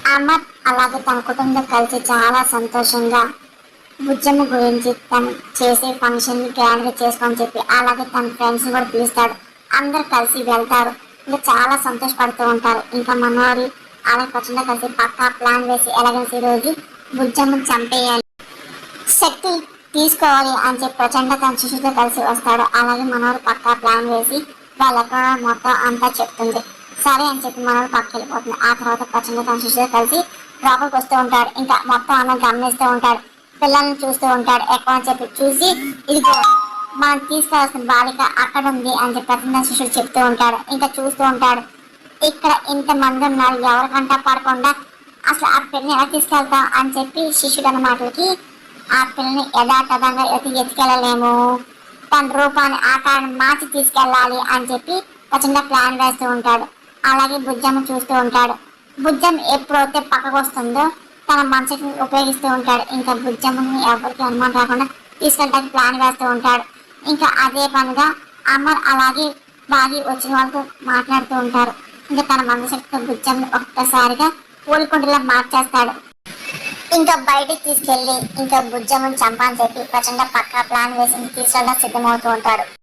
అమర్ అలాగే తన కుటుంబంతో కలిసి చాలా సంతోషంగా బుజ్జమ్మ గురించి తను చేసే ఫంక్షన్ ని గ్రాండ్ గా చేసుకొని చెప్పి అలాగే తన ఫ్రెండ్స్ కూడా పిలుస్తాడు. అందరు కలిసి వెళ్తారు. ఇంకా చాలా సంతోషపడుతూ ఉంటారు. ఇంకా మనోరి అలాగే ప్రచండ కలిసి పక్కా ప్లాన్ వేసి ఎలాగైనా ఈ రోజు బుజ్జమ్మని చంపేయాలి, శక్తి తీసుకోవాలి అని చెప్పి ప్రచండ తన శిశుతో కలిసి వస్తాడు. అలాగే మనోడు పక్కా ప్లాన్ వేసి వాళ్ళ ఎక్కడ మొత్తం అంతా చెప్తుంది. సరే అని చెప్పి మనోడు పక్కకి వెళ్ళిపోతుంది. ఆ తర్వాత ప్రచండ తన శిశుతో కలిసి లోపలికి వస్తూ ఉంటాడు. ఇంకా మొత్తం అన్న గమనిస్తూ ఉంటాడు. పిల్లల్ని చూస్తూ ఉంటాడు. ఎక్కువ అని చెప్పి చూసి ఇదిగో మనం తీసుకురావాల్సిన బాలిక అక్కడ ఉంది అని చెప్పి ప్రచండ శిశుడు చెప్తూ ఉంటాడు. ఇంకా చూస్తూ ఉంటాడు. ఇక్కడ ఇంతమంది ఉన్నారు, ఎవరికంటా పడకుండా అసలు ఆ పిల్లని ఎలా తీసుకెళ్తాం అని చెప్పి శిష్యుడు అన్న మాటలకి ఆ పిల్లని యథాతథంగా ఎత్తుకెళ్ళలేము, తన రూపాన్ని ఆకారాన్ని మార్చి తీసుకెళ్ళాలి అని చెప్పి ప్రచండ ప్లాన్ వేస్తూ ఉంటాడు. అలాగే బుజ్జమ్మ చూస్తూ ఉంటాడు. బుజ్జమ్మ ఎప్పుడైతే పక్కకు వస్తుందో తన మనసుని ఉపయోగిస్తూ ఉంటాడు. ఇంకా బుజ్జమ్మని ఎవరికి అనుమానం రాకుండా తీసుకెళ్ళడానికి ప్లాన్ వేస్తూ ఉంటాడు. ఇంకా అదే పనిగా అమర్ అలాగే బాగి వచ్చిన వాళ్ళతో మాట్లాడుతూ ఉంటారు. ఇంకా తన మనసుతో బుజ్జమ్మని ఒక్కసారిగా పూలకుండలా మార్చేస్తాడు. ఇంకా బయటికి తీసుకెళ్లి ఇంకా బుజ్జమ్మని చంపాలని చెప్పి ప్రచండ పక్కా ప్లాన్ వేసి తీసుకెళ్ళడానికి సిద్ధమవుతూ ఉంటాడు.